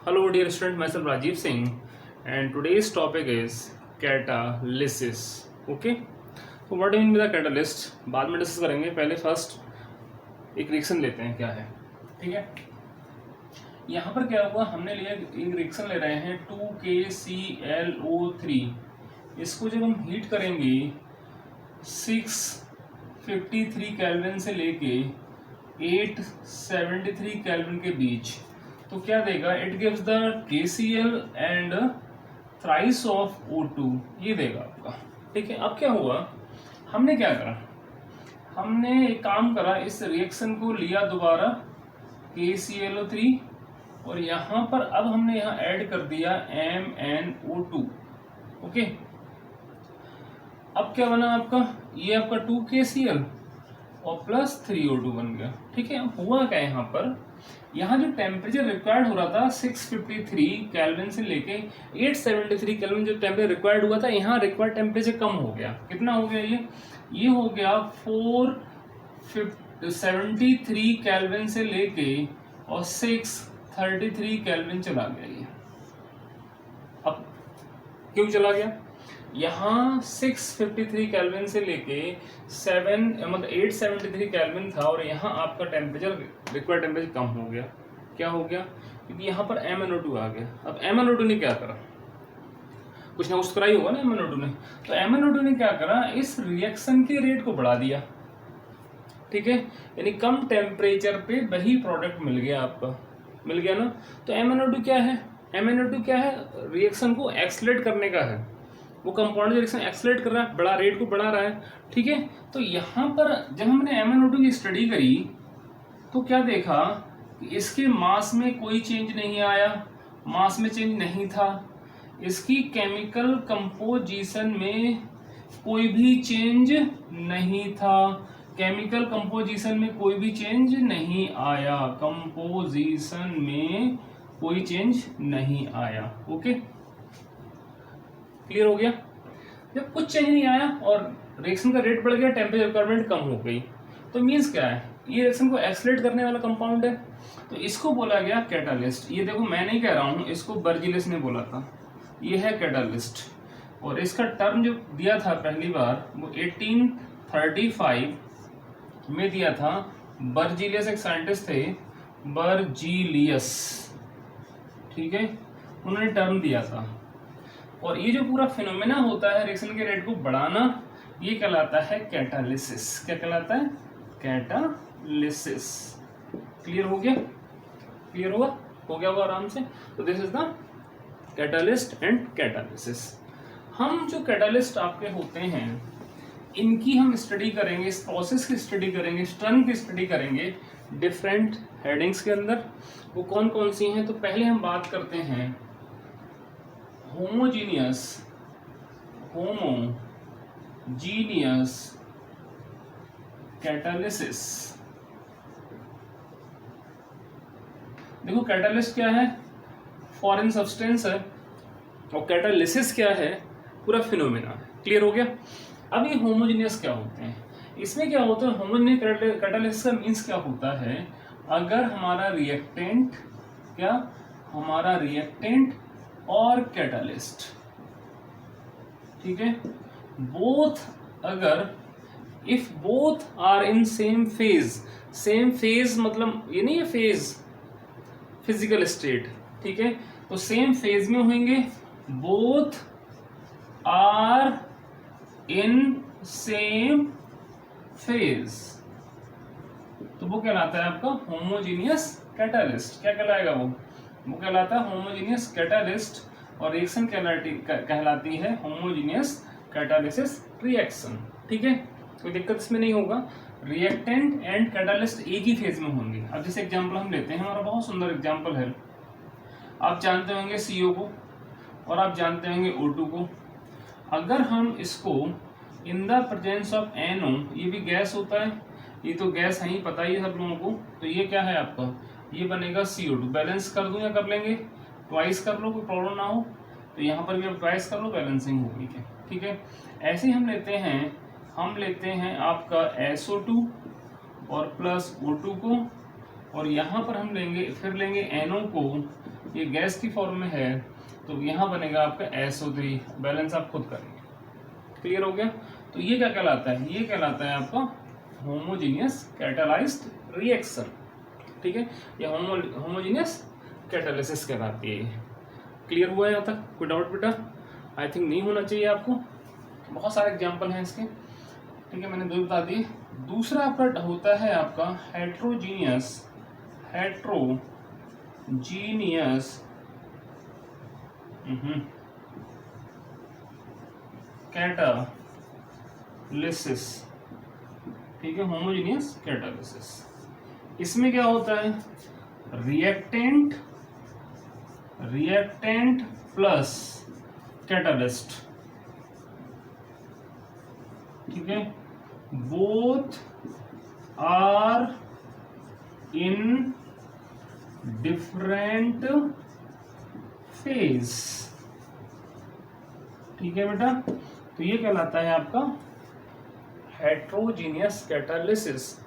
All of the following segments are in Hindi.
Hello dear student, myself Rajiv Singh and today's topic is catalysis. Okay, so what do you mean by the catalyst? बाद में डिस्कस करेंगे, पहले फर्स्ट एक रिएक्शन लेते हैं क्या है। ठीक है, यहाँ पर क्या हुआ, हमने लिया एक रिएक्शन ले रहे हैं 2KClO3। इसको जब हम हीट करेंगे 653 केल्विन से लेके 873 केल्विन के बीच, तो क्या देगा, it gives the KCl and thrice of O2, ये देगा आपका। ठीक है, अब क्या हुआ, हमने क्या करा, हमने एक काम करा, इस रिएक्शन को लिया दोबारा KClO3 और यहाँ पर अब हमने यहाँ ऐड कर दिया MnO2। ओके, अब क्या बना आपका, ये आपका 2KCl और प्लस 3O2 बन गया। ठीक है, अब हुआ क्या, यहाँ पर यहाँ जो टेम्परेचर रिक्वायर्ड हो रहा था 653 केल्विन से लेके 873 केल्विन जो टेम्परेचर रिक्वायर्ड हुआ था, यहाँ रिक्वायर्ड टेम्परेचर कम हो गया। कितना हो गया, ये हो गया 473 केल्विन से लेके और 633 केल्विन चला गया ये। अब क्यों चला गया, यहाँ 653 केल्विन से लेके 873 केल्विन था और यहाँ आपका टेम्परेचर रिक्वायर्ड टेम्परेचर कम हो गया। क्या हो गया, क्योंकि यहाँ पर MnO2 आ गया। अब MnO2 ने क्या करा, कुछ ना कुछ करा ही होगा ना MnO2 ने, तो MnO2 ने क्या करा, इस रिएक्शन के रेट को बढ़ा दिया। ठीक है, यानी कम टेम्परेचर पे वही प्रोडक्ट मिल गया आपका, मिल गया ना। तो MnO2 क्या है, MnO2 क्या है, रिएक्शन को एक्सलेट करने का है, वो कंपाउंड रिएक्शन एक्सलेट कर रहा है, बड़ा रेट को बढ़ा रहा है। ठीक है, तो यहाँ पर जब हमने MnO2 की स्टडी करी तो क्या देखा कि इसके मास में कोई चेंज नहीं आया, मास में चेंज नहीं था, इसकी केमिकल कंपोजिशन में कोई भी चेंज नहीं था, केमिकल कंपोजिशन में कोई भी चेंज नहीं आया, कंपोजिशन में कोई चेंज नहीं आया। ओके, क्लियर हो गया। जब कुछ चेंज नहीं आया और रिएक्शन का रेट बढ़ गया, टेम्परेचर रिक्वायरमेंट कम हो गई, तो मींस क्या है, ये रिएक्शन को एक्सलेट करने वाला कंपाउंड है, तो इसको बोला गया कैटालिस्ट। ये देखो मैं नहीं कह रहा हूं, इसको बर्जिलिस ने बोला था, ये है कैटालिस्ट। और इसका टर्म जो दिया था पहली बार वो 1835 में दिया था। बर्जिलियस एक साइंटिस्ट थे, बर्जिलियस, ठीक है, उन्होंने टर्म दिया था। और ये जो पूरा फिनोमेना होता है रिएक्शन के रेट को बढ़ाना, ये कहलाता है कैटालिसिस। क्या कहलाता है, कैटालिसिस। क्लियर हो गया, क्लियर हुआ, हो गया वो आराम से। तो this is the catalyst and catalysis. हम जो कैटालिस्ट आपके होते हैं इनकी हम स्टडी करेंगे, इस प्रोसेस की स्टडी करेंगे, स्ट्रन की स्टडी करेंगे डिफरेंट हेडिंग्स के अंदर। वो कौन कौन सी हैं, तो पहले हम बात करते हैं होमोजीनियस कैटालिसिस। देखो कैटालिस्ट क्या है, फॉरेन सब्सटेंस है, और कैटालिसिस क्या है, पूरा फिनोमेना है। क्लियर हो गया। अब ये होमोजीनियस क्या होते हैं, इसमें क्या होता है, होमोजीनियस कैटालिसिस का मीन्स क्या होता है, अगर हमारा रिएक्टेंट, क्या हमारा रिएक्टेंट और कैटालिस्ट, ठीक है, बोथ, अगर if both are in same phase मतलब ये नहीं है फेज, फिजिकल स्टेट, ठीक है, तो सेम फेज में होंगे, both are in same phase, तो वो कहलाता है आपका होमोजीनियस कैटालिस्ट। क्या कहलाएगा वो कहलाता है होमोजीनियस कैटालिस्ट। और रिएक्शन कहलाती है होमोजीनियस कैटालिसिस रिएक्शन। ठीक है, कोई दिक्कत इसमें नहीं होगा, रिएक्टेंट एंड कैटालिस्ट एक ही फेज में होंगे। अब जैसे एग्जांपल हम लेते हैं, हमारा बहुत सुंदर एग्जांपल है, आप जानते होंगे CO को और आप जानते होंगे O2 को। अगर हम इसको इन द प्रेजेंस ऑफ NO, ये भी गैस होता है, ये तो गैस है ही, पता ही सब लोगों को, तो ये क्या है आपका, ये बनेगा CO2। बैलेंस कर दूं या कर लेंगे, ट्वाइस कर लो, कोई प्रॉब्लम ना हो, तो यहाँ पर भी अब ट्वाइस कर लो, बैलेंसिंग होगी। क्या, ठीक है। ऐसे ही हम लेते हैं आपका SO2 और प्लस O2 को, और यहाँ पर हम लेंगे NO को ये गैस की फॉर्म में है, तो यहाँ बनेगा आपका SO3। बैलेंस आप खुद करेंगे। क्लियर हो गया? तो ये क्या कहलाता है? ये कहलाता है आपका होमोजीनियस कैटालाइज्ड रिएक्शन। ठीक है, ये होमोजीनियस कैटालिसिस कहलाती है। क्लियर हुआ है यहाँ तक? कोई डाउट बेटा? आई थिंक नहीं होना चाहिए आपको। बहुत सारे एग्जाम्पल हैं इसके। ठीक है, मैंने दो बता दिए। दूसरा आपका होता है आपका हेट्रोजीनियस कैटालिसिस। ठीक है, होमोजीनियस कैटालिसिस। इसमें क्या होता है? Reactant plus catalyst. ठीक है, both are in different phase. ठीक है बेटा, तो ये कहलाता है आपका हेट्रोजीनियस कैटालिसिस।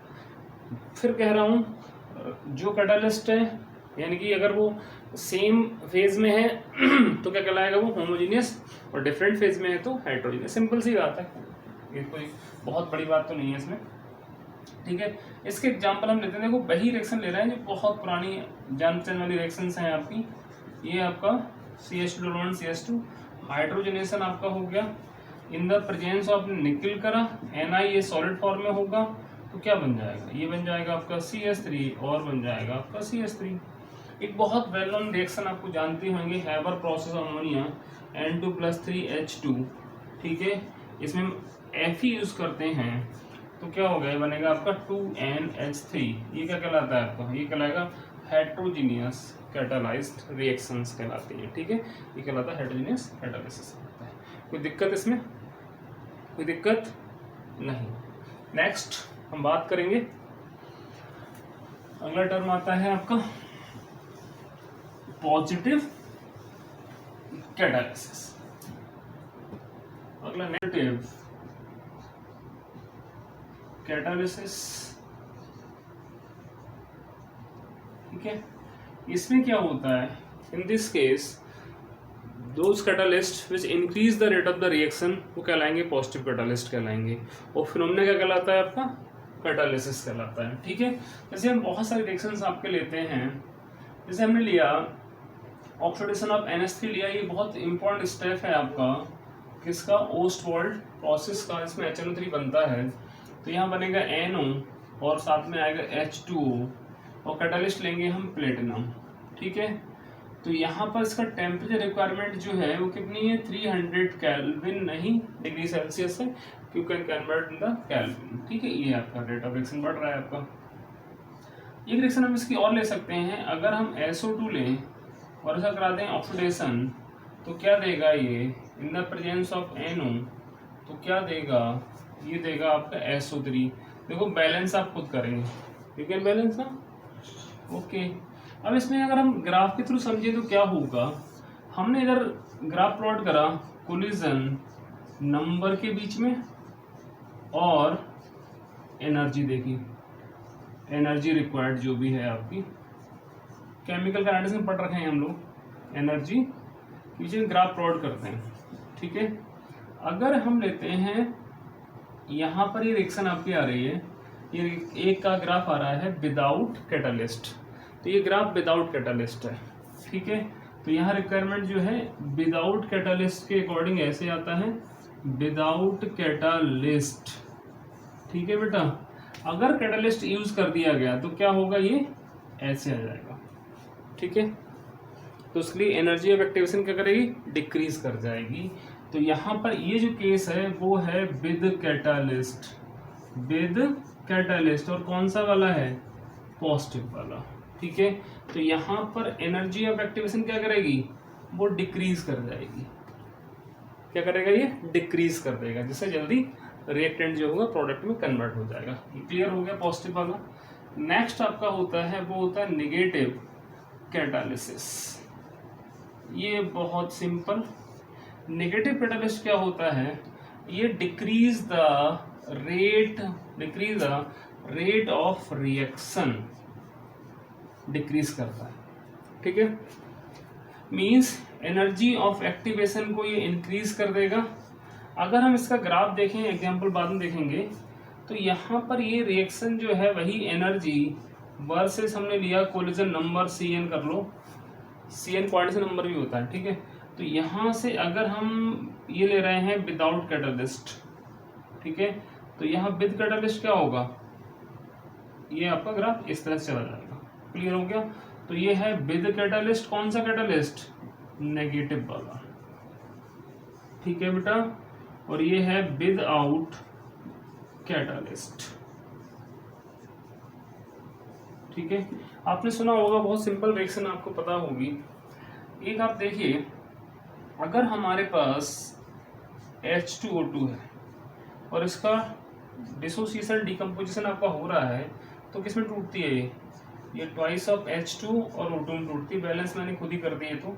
फिर कह रहा हूं, जो कैटालिस्ट है यानी कि अगर वो सेम फेज में है तो क्या कहलाएगा? वो होमोजीनियस, और डिफरेंट फेज में है तो हेट्रोजीनियस। सिंपल सी बात है, ये कोई बहुत बड़ी बात तो नहीं है इसमें। ठीक है, इसके एग्जांपल हम लेते हैं। देखो वही रिएक्शन ले रहे हैं जो बहुत पुरानी जान पहचान वाली रिएक्शंस हैं आपकी। ये आपका CH2 CH2 हाइड्रोजनेशन आपका हो गया इन द प्रेजेंस ऑफ निकल करा Na, ये सॉलिड फॉर्म में होगा तो क्या बन जाएगा? ये बन जाएगा आपका CH3 और बन जाएगा आपका CH3। एक बहुत वेल नोन रिएक्शन आपको जानते होंगे, हैबर प्रोसेस अमोनिया N2+3H2। ठीक है, इसमें हम Fe यूज करते हैं तो क्या हो गया? ये बनेगा आपका 2NH3। ये क्या कहलाता है आपका? ये कहलाएगा हेट्रोजीनियस कैटालाइज्ड रिएक्शंस कहलाती है। ठीक है, ये कहलाता है हेट्रोजीनियस कैटालिसिस कहलाता है। कोई दिक्कत इसमें? कोई दिक्कत नहीं। नेक्स्ट हम बात करेंगे, अगला टर्म आता है आपका पॉजिटिव कैटालिसिस। अगला नेगेटिव कैटालिसिस। ठीक है, इसमें क्या होता है? In this case those catalyst which increase the rate of the reaction वो कहलाएंगे पॉजिटिव कैटालिस्ट कहलाएंगे, और फिनोमेना क्या कहलाता है आपका? कैटालिसिस कहलाता है। ठीक है, जैसे हम बहुत सारे रिएक्शंस आपके लेते हैं, जैसे हमने लिया ऑक्सीडेशन ऑफ NH3 लिया। ये बहुत इंपॉर्टेंट स्टेप है आपका किसका? ओस्टवाल्ड प्रोसेस का। इसमें HNO3 बनता है तो यहाँ बनेगा NO और साथ में आएगा H2O, और कैटालिस्ट लेंगे हम प्लेटिनम। ठीक है, तो यहाँ पर इसका टेम्परेचर रिक्वायरमेंट जो है वो कितनी है? 300 केल्विन, नहीं डिग्री सेल्सियस है, you can convert in the kelvin. ठीक है, ये आपका रेट ऑफ रिएक्शन बढ़ रहा है आपका। एक रिएक्शन हम इसकी और ले सकते हैं, अगर हम SO2 लें और ऐसा करा दें ऑक्सीडेशन तो क्या देगा? ये इन द प्रेजेंस ऑफ NO तो क्या देगा? ये देगा आपका SO3। देखो बैलेंस आप खुद करेंगे, यू कैन बैलेंस ना। ओके, अब इसमें अगर हम ग्राफ के थ्रू समझे तो क्या होगा? हमने इधर ग्राफ प्लॉट करा कोलिजन नंबर के बीच में और एनर्जी देखी, एनर्जी रिक्वायर्ड जो भी है आपकी, केमिकल काइनेटिक्स में पढ़ रखे हैं हम लोग, एनर्जी पीछे ग्राफ प्लॉट करते हैं। ठीक है, अगर हम लेते हैं यहाँ पर ये रिएक्शन आपकी आ रही है, ये एक का ग्राफ आ रहा है विदाउट कैटालिस्ट, तो ये ग्राफ विदाउट कैटालिस्ट है। ठीक है, तो यहाँ रिक्वायरमेंट जो है विदाउट कैटालिस्ट के अकॉर्डिंग ऐसे आता है, विदाउट कैटालिस्ट। ठीक है बेटा, अगर कैटालिस्ट यूज कर दिया गया तो क्या होगा? ये ऐसे आ जाएगा। ठीक है, तो उसके लिए एनर्जी ऑफ एक्टिवेशन क्या करेगी? डिक्रीज कर जाएगी। तो यहाँ पर ये जो केस है वो है विद कैटालिस्ट, विद कैटालिस्ट, और कौन सा वाला है? पॉजिटिव वाला। ठीक है, तो यहाँ पर एनर्जी ऑफ एक्टिवेशन क्या करेगी? वो डिक्रीज कर जाएगी। क्या करेगा? ये डिक्रीज कर देगा, जिससे जल्दी रिएक्टेंट जो होगा प्रोडक्ट में कन्वर्ट हो जाएगा। क्लियर हो गया पॉजिटिव वाला। नेक्स्ट आपका होता है वो होता है नेगेटिव कैटालिसिस। ये बहुत सिंपल, नेगेटिव कैटालिस्ट क्या होता है? ये decrease the rate of reaction decrease करता है। ठीक है, मीन्स एनर्जी ऑफ एक्टिवेशन को ये इंक्रीज कर देगा। अगर हम इसका ग्राफ देखें, एग्जाम्पल बाद में देखेंगे, तो यहाँ पर ये रिएक्शन जो है वही एनर्जी वर्सेस हमने लिया कोलिजन नंबर Cn कर लो, Cn क्वाड्रेटिक नंबर भी होता है, ठीक है। तो यहाँ से अगर हम ये ले रहे हैं विदाउट कैटलिस्ट, ठीक है, तो यहाँ विद कैटलिस्ट क्या होगा, ये आपका ग्राफ इस तरह से चला जाएगा। क्लियर हो गया। तो ये है विद कैटलिस्ट, कौन सा कैटलिस्ट, नेगेटिव वाला, ठीक है बेटा। और ये है विद आउट कैटलिस्ट, ठीक है। आपने सुना होगा, बहुत सिंपल रिएक्शन आपको पता होगी। एक आप देखिए, अगर हमारे पास H2O2 है और इसका डिसोसिएशन डिकम्पोजिशन आपका हो रहा है, तो किसमें टूटती है ये ट्वाइस ऑफ H2 और O2 में टूटती है। बैलेंस मैंने खुद ही कर दिए। तो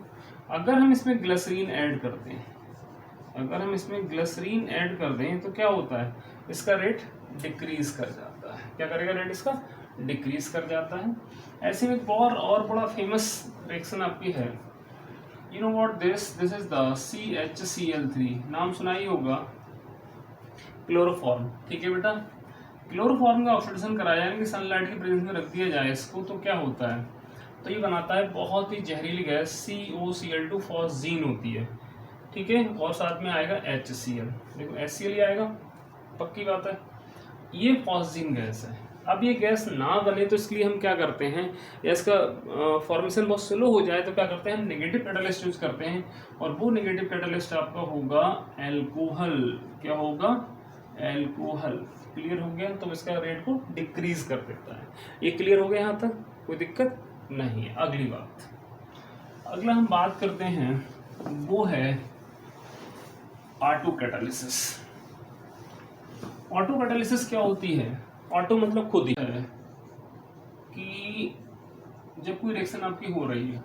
अगर हम इसमें ग्लिसरीन ऐड करते हैं, अगर हम इसमें ग्लिसरीन ऐड कर दें तो क्या होता है, इसका रेट डिक्रीज कर जाता है। क्या करेगा, रेट इसका डिक्रीज कर जाता है। ऐसे में एक और बड़ा फेमस रिएक्शन आपकी है, you know what this is the CHCl3, नाम सुना ही होगा, क्लोरोफॉर्म, ठीक है बेटा। क्लोरोफॉर्म का ऑक्सीडेशन कराया, यानी कि सनलाइट की प्रेजेंस में रख दिया जाए इसको, तो क्या होता है, तो ये बनाता है बहुत ही जहरीली गैस COCl2 फॉस्जीन होती है, ठीक है। और साथ में आएगा HCl, देखो HCl ही आएगा, पक्की बात है। ये फॉस्जीन गैस है। अब ये गैस ना बने तो इसके लिए हम क्या करते हैं, या इसका फॉर्मेशन बहुत स्लो हो जाए तो क्या करते हैं, हम नेगेटिव कैटलिस्ट यूज करते हैं। और वो नेगेटिव कैटलिस्ट आपका होगा एल्कोहल। क्या होगा, एल्कोहल। क्लियर हो गया। तो इसका रेट को डिक्रीज कर देता है। ये क्लियर हो गया, यहाँ तक कोई दिक्कत नहीं है। अगली बात, अगला हम बात करते हैं, वो है ऑटो कैटालिसिस। ऑटो कैटालिसिस क्या होती है, ऑटो मतलब खुद ही है कि जब कोई रिएक्शन आपकी हो रही है,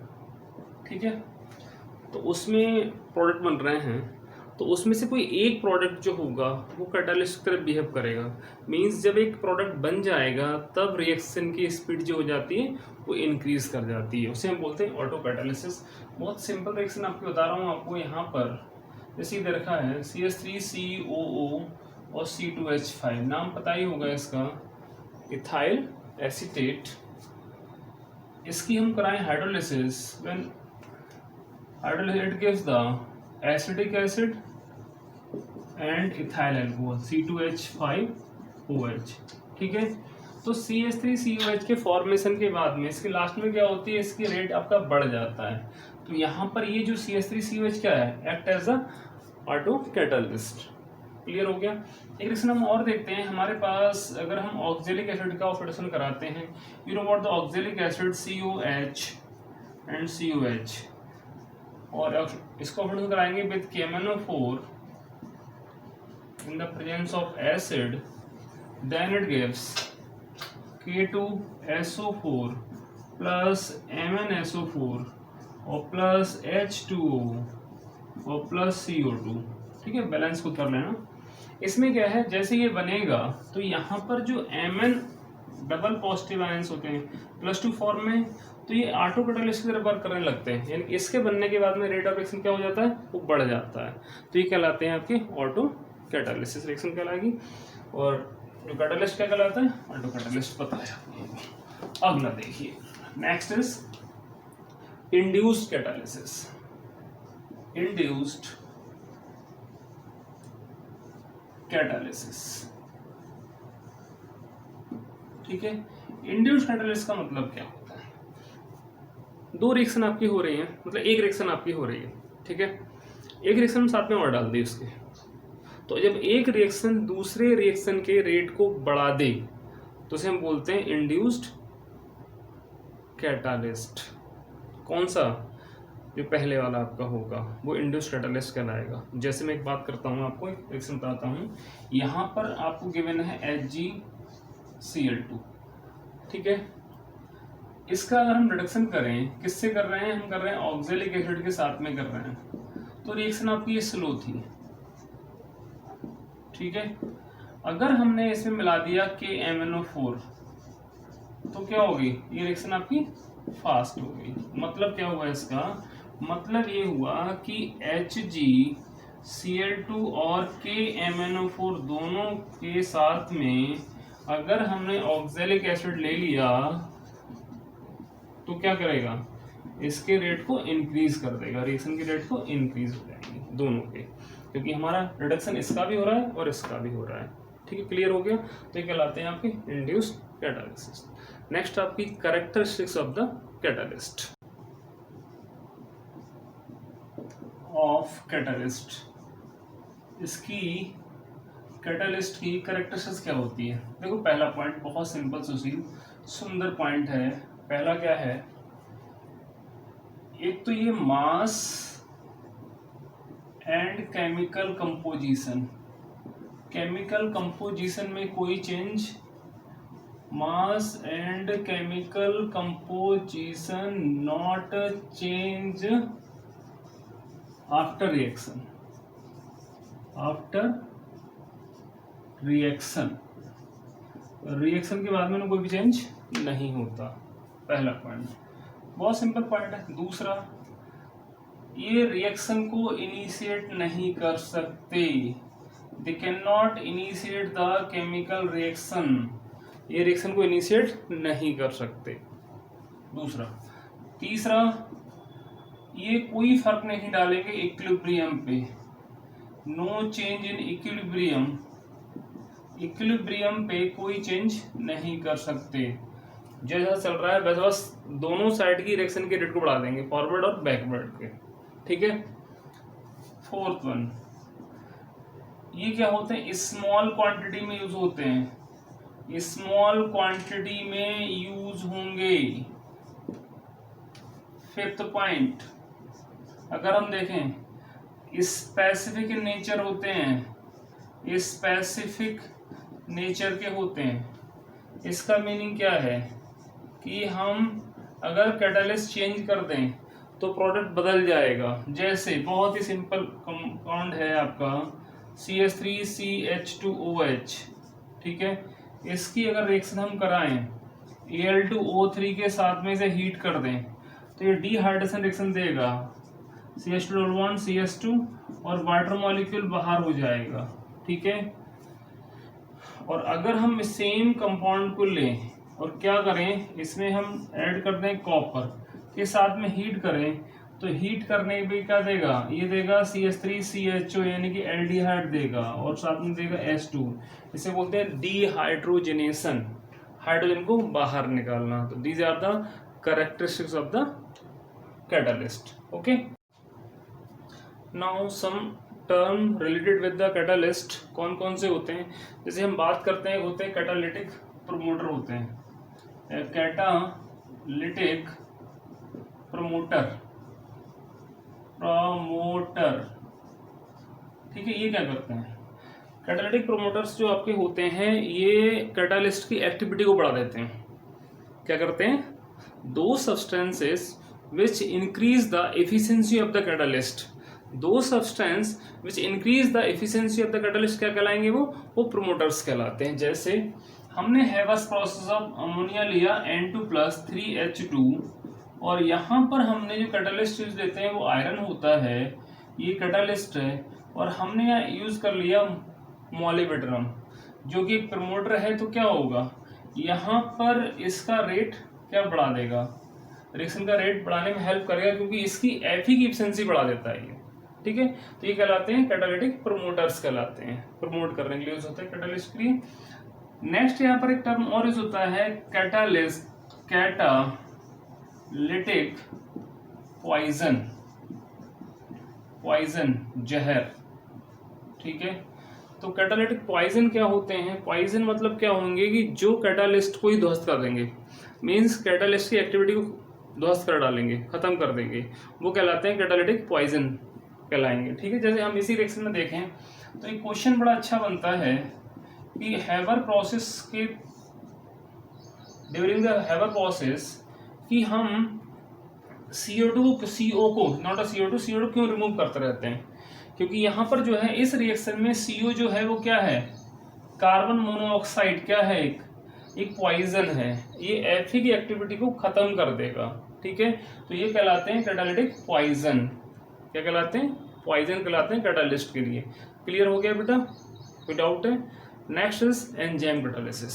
ठीक है, तो उसमें प्रोडक्ट बन रहे हैं, तो उसमें से कोई एक प्रोडक्ट जो होगा वो कैटालिस्ट की तरह बिहेव करेगा। मींस जब एक प्रोडक्ट बन जाएगा तब रिएक्शन की स्पीड जो हो जाती है वो इंक्रीज कर जाती है, उसे हम बोलते हैं ऑटो कैटालिसिस। बहुत सिंपल रिएक्शन आपको बता रहा हूँ। आपको यहाँ पर जैसे दे रखा है CH3COO और C2H5, नाम पता ही होगा इसका, इथाइल एसीटेट। इसकी हम कराएं hydrolysis, when hydrolysis gives the acetic acid and ethyl alcohol C2H5OH, ठीक है। तो CH3COH के फॉर्मेशन के बाद में इसके लास्ट में क्या होती है, इसकी रेट आपका बढ़ जाता है। तो यहाँ पर ये जो CH3COH क्या है, act as a auto catalyst. Clear हो गया। एक रिएक्शन हम और देखते हैं, हमारे पास अगर हम ऑक्जेलिक एसिड का ऑक्सीडेशन कराते हैं, you know what the oxalic acid COH and COH, और इसको ऑक्सीडेशन कराएंगे with KMnO4 in the presence of acid, then it gives K2SO4 plus MnSO4 और प्लस H2O और प्लस CO2, ठीक है। बैलेंस को कर लेना। इसमें क्या है, जैसे ये बनेगा तो यहाँ पर जो Mn डबल पॉजिटिव आयंस होते हैं +2 फॉर्म में, तो ये ऑटो कैटालिस्ट की तरह वर्क करने लगते हैं, यानी इसके बनने के बाद में रेट ऑफ रिएक्शन क्या हो जाता है, वो बढ़ जाता है। तो ये कहलाते हैं आपके ऑटो कैटालिसिस रिएक्शन कहलाएगी। और जो कैटालिस्ट क्या कहलाता है, ऑटो कैटालिस्ट पता है आपको। अगला देखिए, next is induced catalysis. Induced catalysis, ठीक है। इंड्यूस्ड कैटालिसिस का मतलब क्या होता है, दो रिएक्शन आपकी हो रही है, मतलब एक रिएक्शन आपकी हो रही है, ठीक है। एक रिएक्शन साथ में और डाल दी उसके, तो जब एक रिएक्शन दूसरे रिएक्शन के रेट को बढ़ा दे तो उसे हम बोलते हैं इंड्यूस्ड कैटालिस्ट। कौन सा, जो पहले वाला आपका होगा वो इंड्यूस्ड कैटालिस्ट कहलाएगा। जैसे मैं एक बात करता हूँ, आपको एक रिएक्शन बताता हूँ। यहाँ पर आपको गिवन है HgCl2, ठीक है। इसका अगर हम रिडक्शन करें, किससे कर रहे हैं, हम कर रहे हैं ऑक्जेलिक एसिड के साथ में कर रहे हैं, तो रिएक्शन आपकी ये स्लो थी, ठीक है। अगर हमने इसमें मिला दिया KMnO4 तो क्या होगी, ये रिएक्शन आपकी फास्ट हो गई। मतलब क्या हुआ इसका, मतलब ये हुआ कि HgCl2 और KMnO4 दोनों के साथ में अगर हमने ऑक्जेलिक एसिड ले लिया तो क्या करेगा, इसके रेट को इंक्रीज कर देगा, रिएक्शन के रेट को इंक्रीज हो जाएंगे दोनों के, क्योंकि हमारा रिडक्शन इसका भी हो रहा है और इसका भी हो रहा है। ठीक है, क्लियर हो गया। तो ये कहलाते हैं आपके इंड्यूस्ड कैटालिसिस। नेक्स्ट आपकी characteristics of the catalyst of catalyst. इसकी कैटालिस्ट की कैरेक्टरिस्टिक्स क्या होती है? देखो पहला पॉइंट बहुत सिंपल सुशील सुंदर पॉइंट है। पहला क्या है, एक तो ये mass and chemical composition, chemical composition में कोई change, mass and chemical composition not change after reaction, after reaction, reaction के बाद में कोई भी चेंज नहीं होता। पहला पॉइंट बहुत सिंपल पॉइंट है। दूसरा, ये रिएक्शन को इनिशिएट नहीं कर सकते, they can not initiate the chemical reaction, ये रिएक्शन को इनिशिएट नहीं कर सकते। दूसरा। तीसरा, ये कोई फर्क नहीं डालेंगे इक्विलिब्रियम पे, no change in equilibrium, equilibrium पे कोई चेंज नहीं कर सकते। जैसा चल रहा है वैसा बस दोनों साइड की रिएक्शन के रेट को बढ़ा देंगे, फॉरवर्ड और बैकवर्ड के। ठीक है। फोर्थ वन, ये क्या होते हैं, स्मॉल क्वांटिटी में यूज होते हैं, स्मॉल क्वांटिटी में यूज होंगे। फिफ्थ पॉइंट, अगर हम देखें स्पेसिफिक नेचर होते हैं, स्पेसिफिक नेचर के होते हैं। इसका मीनिंग क्या है कि हम अगर कैटालिस्ट चेंज कर दें तो प्रोडक्ट बदल जाएगा। जैसे बहुत ही सिंपल कंपाउंड है आपका CH3CH2OH, ठीक है, इसकी अगर रिएक्शन हम कराएं Al2O3 के साथ में से हीट कर दें तो ये डिहाइड्रेशन रिएक्शन देगा, CH2 CH2 और वाटर मॉलिक्यूल बाहर हो जाएगा। ठीक है। और अगर हम सेम कंपाउंड को लें और क्या करें, इसमें हम ऐड कर दें कॉपर के साथ में हीट करें तो हीट करने पे क्या देगा, ये देगा CH3CHO यानी कि एल्डिहाइड देगा और साथ में देगा H2। इसे बोलते हैं डिहाइड्रोजनेशन, हाइड्रोजन को बाहर निकालना। तो these are the characteristics of the catalyst. Okay, now some term related with the catalyst कौन कौन से होते हैं। जैसे हम बात करते हैं, होते हैं कैटालिटिक प्रोमोटर होते हैं, कैटालिटिक प्रोमोटर, ठीक है। ये क्या करते हैं, कैटालिटिक प्रोमोटर्स जो आपके होते हैं ये कैटालिस्ट की एक्टिविटी को बढ़ा देते हैं। क्या करते हैं, दो substances which increase the efficiency of the catalyst, दो substance which increase the efficiency of the catalyst क्या कहलाएंगे, वो प्रोमोटर्स कहलाते हैं। जैसे हमने हैवस प्रोसेस ऑफ अमोनिया लिया N2+3H2 और यहाँ पर हमने जो कैटालिस्ट यूज लेते हैं वो आयरन होता है, ये कैटालिस्ट है, और हमने यहाँ यूज कर लिया मॉलिब्डेनम जो कि एक प्रमोटर है। तो क्या होगा, यहाँ पर इसका रेट क्या बढ़ा देगा, रिएक्शन का रेट बढ़ाने में हेल्प करेगा, क्योंकि इसकी एफी की एफिशिएंसी बढ़ा देता है ये। ठीक है। तो ये कहलाते हैं कैटालिटिक प्रोमोटर्स कहलाते हैं, प्रमोट करने के लिए यूज होता है कैटालिस्ट के लिए। नेक्स्ट यहाँ पर एक टर्म और यूज होता है कैटालिस्ट, कैटालिटिक पॉइजन, पॉइजन जहर। ठीक है। तो कैटालिटिक पॉइजन क्या होते हैं, पॉइजन मतलब क्या होंगे कि जो कैटालिस्ट को ही ध्वस्त कर देंगे, मीन्स कैटालिस्ट की एक्टिविटी को ध्वस्त कर डालेंगे, खत्म कर देंगे, वो कहलाते हैं कैटालिटिक पॉइजन कहलाएंगे। ठीक है। जैसे हम इसी रिएक्शन में देखें तो एक क्वेश्चन बड़ा अच्छा बनता है कि हैवर प्रोसेस के ड्यूरिंग द हैवर प्रोसेस कि हम CO को नॉट अ CO2 क्यों रिमूव करते रहते हैं, क्योंकि यहाँ पर जो है इस रिएक्शन में CO जो है वो क्या है, कार्बन मोनोऑक्साइड क्या है, एक पॉइजन है, ये Fe की एक्टिविटी को खत्म कर देगा। ठीक है, तो ये कहलाते हैं कैटालिटिक पॉइजन। क्या कहलाते हैं? पॉइजन कहलाते हैं कैटालिस्ट के लिए। क्लियर हो गया बेटा? कोई डाउट है? Next is enzyme catalysis.